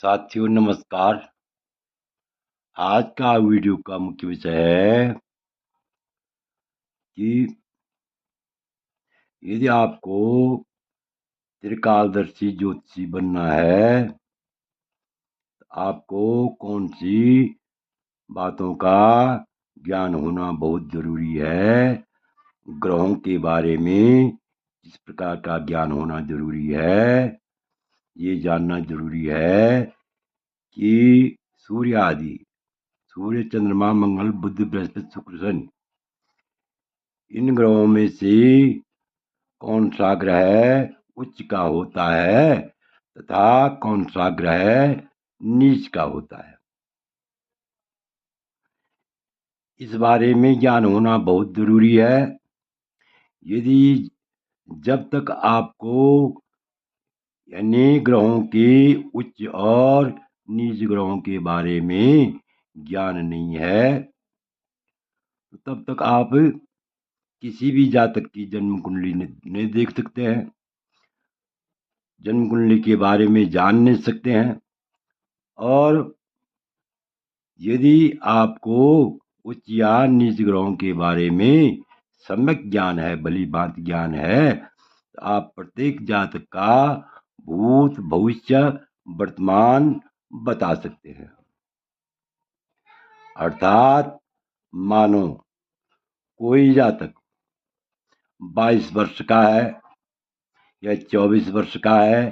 साथियों नमस्कार। आज का वीडियो का मुख्य विषय है कि यदि आपको त्रिकालदर्शी ज्योतिषी बनना है तो आपको कौन सी बातों का ज्ञान होना बहुत जरूरी है। ग्रहों के बारे में किस प्रकार का ज्ञान होना जरूरी है, ये जानना जरूरी है कि सूर्य आदि, सूर्य, चंद्रमा, मंगल, बुध, बृहस्पति, शुक्र, शनि, इन ग्रहों में से कौन सा ग्रह उच्च का होता है तथा कौन सा ग्रह नीच का होता है, इस बारे में ज्ञान होना बहुत जरूरी है। यदि जब तक आपको यानी ग्रहों के उच्च और नीच ग्रहों के बारे में ज्ञान नहीं है तो तब तक आप किसी भी जातक की जन्म कुंडली नहीं देख सकते हैं, जन्म कुंडली के बारे में जान नहीं सकते हैं। और यदि आपको उच्च या नीच ग्रहों के बारे में सम्यक ज्ञान है, भली भांति ज्ञान है, तो आप प्रत्येक जातक का भूत, भविष्य, वर्तमान बता सकते हैं। अर्थात मानो कोई जातक 22 वर्ष का है या 24 वर्ष का है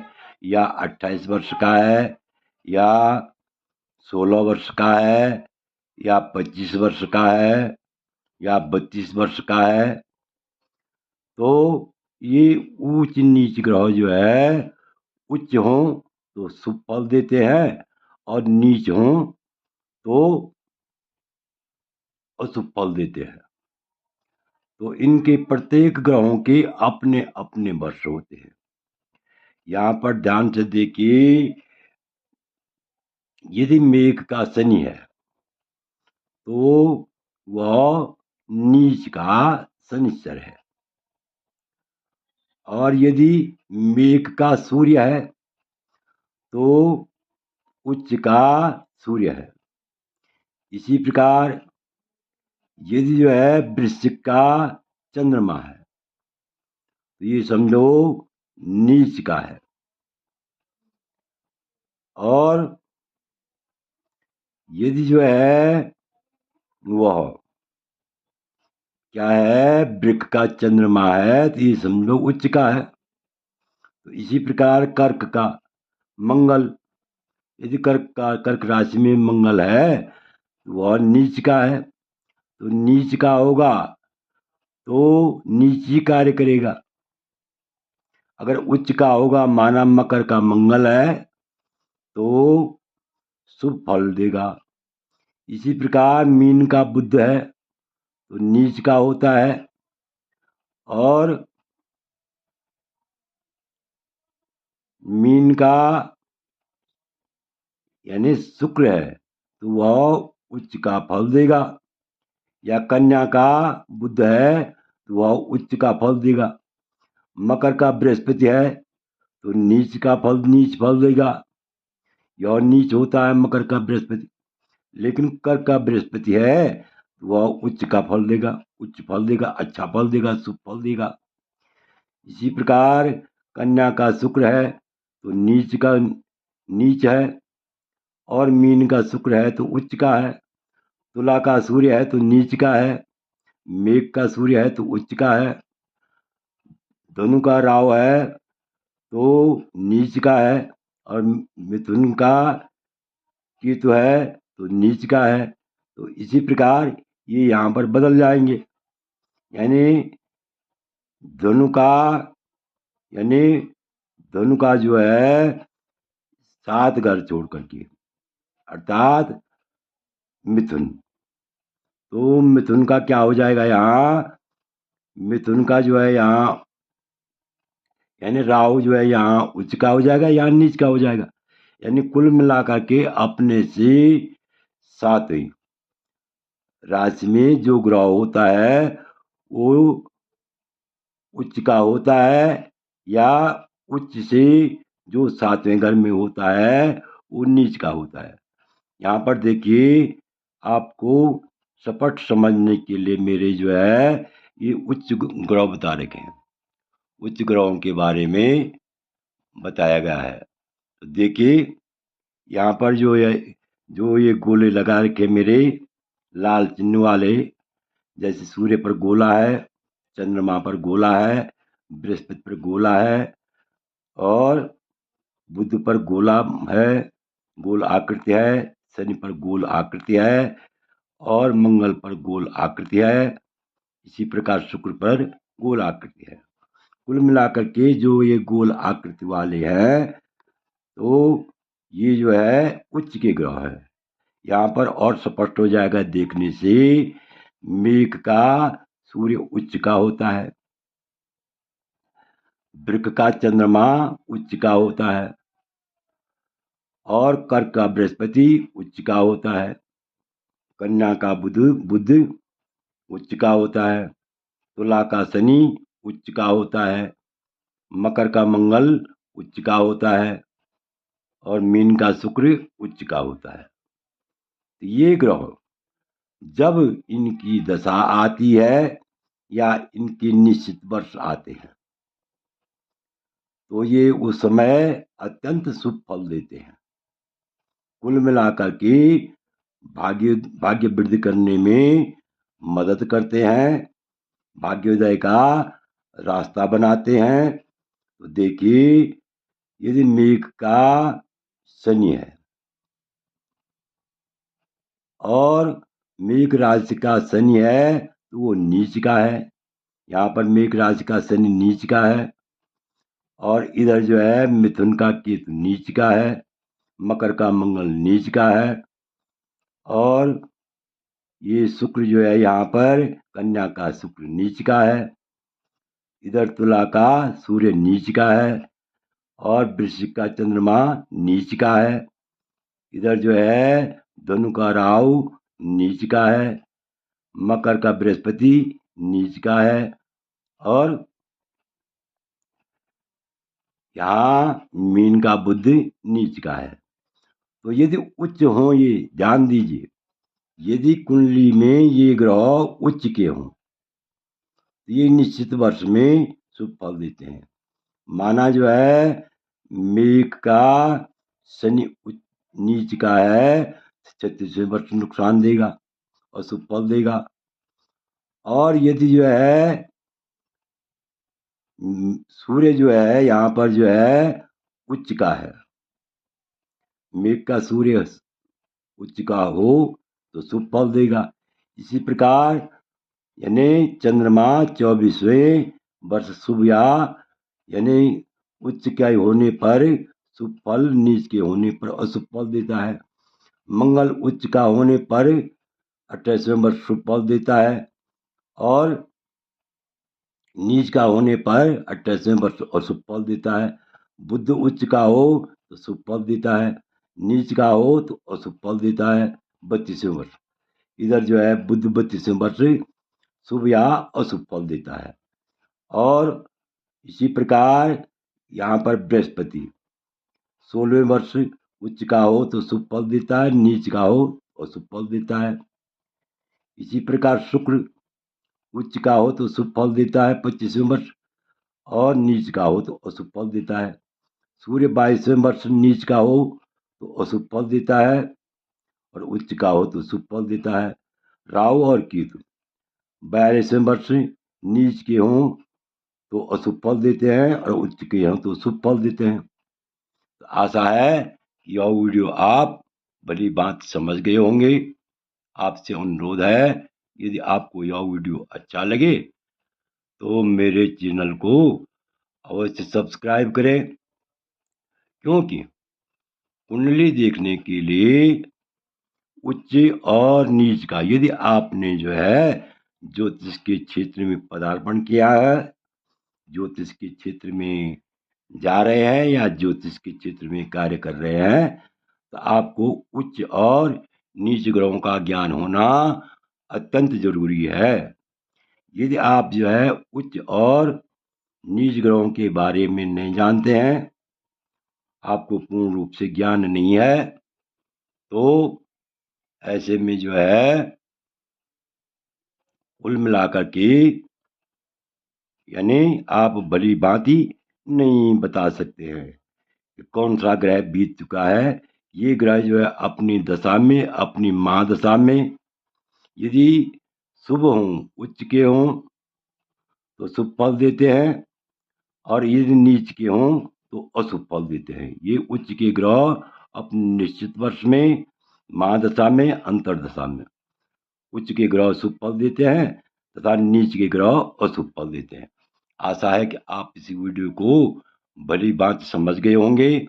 या 28 वर्ष का है या 16 वर्ष का है या 25 वर्ष का है या 32 वर्ष का है, तो ये ऊंच नीच ग्रह जो है उच्च हों तो शुभ फल देते हैं और नीच हों तो अशुभ फल देते हैं। तो इनके प्रत्येक ग्रहों के अपने अपने वर्ष होते हैं। यहाँ पर ध्यान से देखिए, यदि मेघ का शनि है तो वह नीच का शनिश्चर है, और यदि मेघ का सूर्य है तो उच्च का सूर्य है। इसी प्रकार यदि जो है वृश्चिक का चंद्रमा है तो ये समझो नीच का है। और यदि जो है वह क्या है वृक का चंद्रमा है तो ये समझो उच्च का है। तो इसी प्रकार कर्क का मंगल, यदि कर्क राशि में मंगल है तो वह नीच का है। तो नीच का होगा तो नीच ही कार्य करेगा। अगर उच्च का होगा, माना मकर का मंगल है तो शुभ फल देगा। इसी प्रकार मीन का बुध है तो नीच का होता है, और मीन का यानी शुक्र है तो वह उच्च का फल देगा। या कन्या का बुध है तो वह उच्च का फल देगा। मकर का बृहस्पति है तो नीच फल देगा। यह नीच होता है मकर का बृहस्पति। लेकिन कर्क का बृहस्पति है तो वह उच्च का फल देगा, उच्च फल देगा, अच्छा फल देगा, शुभ फल देगा। इसी प्रकार कन्या का शुक्र है तो नीच है, और मीन का शुक्र है तो उच्च का है। तुला का सूर्य है तो नीच का है, मेघ का सूर्य है तो उच्च का है। धनु का राहु है तो नीच का है, और मिथुन का केतु है तो नीच का है। तो इसी प्रकार ये यहाँ पर बदल जाएंगे। यानी धनु का यानी धनु का जो है 7 घर छोड़ करके, अर्थात मिथुन, तो मिथुन का क्या हो जाएगा यहाँ, मिथुन का जो है यहाँ यानी राहु जो है यहाँ उच्च का हो जाएगा, यहाँ नीच का हो जाएगा। यानी कुल मिलाकर के अपने से 7वीं राशि में जो ग्रह होता है वो उच्च का होता है, या उच्च से जो 7वें घर में होता है वो नीच का होता है। यहाँ पर देखिए, आपको स्पष्ट समझने के लिए मेरे जो है ये उच्च ग्रह बता रखे हैं। उच्च ग्रहों के बारे में बताया गया है। तो देखिए, यहाँ पर जो ये गोले लगा रखे मेरे लाल चिन्ह वाले, जैसे सूर्य पर गोला है, चंद्रमा पर गोला है, बृहस्पति पर गोला है, और बुध पर गोला है, गोल आकृति है, शनि पर गोल आकृति है, और मंगल पर गोल आकृति है। इसी प्रकार शुक्र पर गोल आकृति है। कुल मिलाकर के जो ये गोल आकृति वाले हैं, तो ये जो है उच्च के ग्रह है। यहाँ पर और स्पष्ट हो जाएगा देखने से, मेघ का सूर्य उच्च का होता है, वृक का चंद्रमा उच्च का होता है, और कर्क का बृहस्पति उच्च का होता है, कन्या का बुध उच्च का होता है, तुला का शनि उच्च का होता है, मकर का मंगल उच्च का होता है, और मीन का शुक्र उच्च का होता है। तो ये ग्रह जब इनकी दशा आती है या इनके निश्चित वर्ष आते हैं, तो ये उस समय अत्यंत शुभ फल देते हैं। कुल मिलाकर के भाग्य वृद्धि करने में मदद करते हैं, भाग्योदय का रास्ता बनाते हैं। तो देखिए, यदि मेघ का शनि है और मेघ राशि का शनि है, तो वो नीच का है। यहाँ पर मेघ राशि का शनि नीच का है, और इधर जो है मिथुन का केतु नीच का है, मकर का मंगल नीच का है, और ये शुक्र जो है यहाँ पर कन्या का शुक्र नीच का है, इधर तुला का सूर्य नीच का है, और वृश्चिक का चंद्रमा नीच का है, इधर जो है धनु का राहु नीच का है, मकर का बृहस्पति नीच का है, और यहाँ मीन का बुध नीच का है। तो यदि उच्च हो, ये ध्यान दीजिए, यदि कुंडली में ये ग्रह उच्च के हों, तो ये निश्चित वर्ष में शुभ फल देते हैं। माना जो है मेघ का शनि नीच का है, 36वें वर्ष नुकसान देगा और शुभ फल देगा। और यदि जो है सूर्य जो है यहाँ पर जो है उच्च का है, मेघ का सूर्य उच्च का हो तो शुभ फल देगा। इसी प्रकार यानी चंद्रमा 24वें वर्ष शुभ या यानी उच्च के होने पर शुभ फल, नीच के होने पर अशुभ फल देता है। मंगल उच्च का होने पर 28वें वर्ष शुभ फल देता है, और नीच का होने पर 28वें वर्ष अशुभ फल देता है। बुध उच्च का हो तो शुभ फल देता है, नीच का हो तो अशुभ फल देता है 32वें वर्ष। इधर जो है बुध 32वें वर्ष शुभ या अशुभ फल देता है। और इसी प्रकार यहाँ पर बृहस्पति 16वें वर्ष उच्च का हो तो शुभ फल देता है, नीच का हो अशुभ फल देता है। इसी प्रकार शुक्र उच्च का हो तो शुभ फल देता है 25वें वर्ष, और नीच का हो तो अशुभ फल देता है। सूर्य 22वें वर्ष नीच का हो तो अशुभ फल देता है, और उच्च का हो तो शुभ फल देता है। राहु और केतु 42वें वर्ष नीच के हों तो अशुभ फल देते हैं, और उच्च के हों तो शुभ फल देते हैं। तो आशा है कि यह वीडियो आप बड़ी बात समझ गए होंगे। आपसे अनुरोध है, यदि आपको यह वीडियो अच्छा लगे तो मेरे चैनल को अवश्य सब्सक्राइब करें, क्योंकि कुंडली देखने के लिए उच्च और नीच का, यदि आपने जो है ज्योतिष के क्षेत्र में पदार्पण किया है, ज्योतिष के क्षेत्र में जा रहे हैं, या ज्योतिष के क्षेत्र में कार्य कर रहे हैं, तो आपको उच्च और नीच ग्रहों का ज्ञान होना अत्यंत जरूरी है। यदि आप जो है उच्च और नीच ग्रहों के बारे में नहीं जानते हैं, आपको पूर्ण रूप से ज्ञान नहीं है, तो ऐसे में जो है कुल मिलाकर के यानी आप भली भांति नहीं बता सकते हैं कि कौन सा ग्रह बीत चुका है। ये ग्रह जो है अपनी दशा में, अपनी महादशा में यदि शुभ हों, उच्च के हों तो शुभ फल देते हैं, और यदि नीच के हों तो अशुभ फल देते हैं। ये उच्च के ग्रह अपने निश्चित वर्ष में, महादशा में, अंतरदशा में उच्च के ग्रह शुभ फल देते हैं तथा नीच के ग्रह अशुभ फल देते हैं। आशा है कि आप इस वीडियो को भली बात समझ गए होंगे।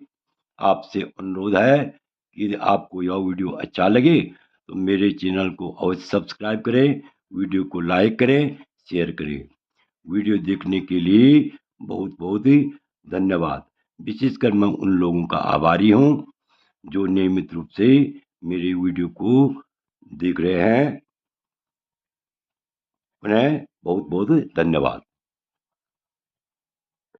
आपसे अनुरोध है कि यदि आपको यह वीडियो अच्छा लगे तो मेरे चैनल को अवश्य सब्सक्राइब करें, वीडियो को लाइक करें, शेयर करें। वीडियो देखने के लिए बहुत बहुत ही धन्यवाद। विशेषकर मैं उन लोगों का आभारी हूँ जो नियमित रूप से मेरे वीडियो को देख रहे हैं। उन्हें बहुत बहुत धन्यवाद।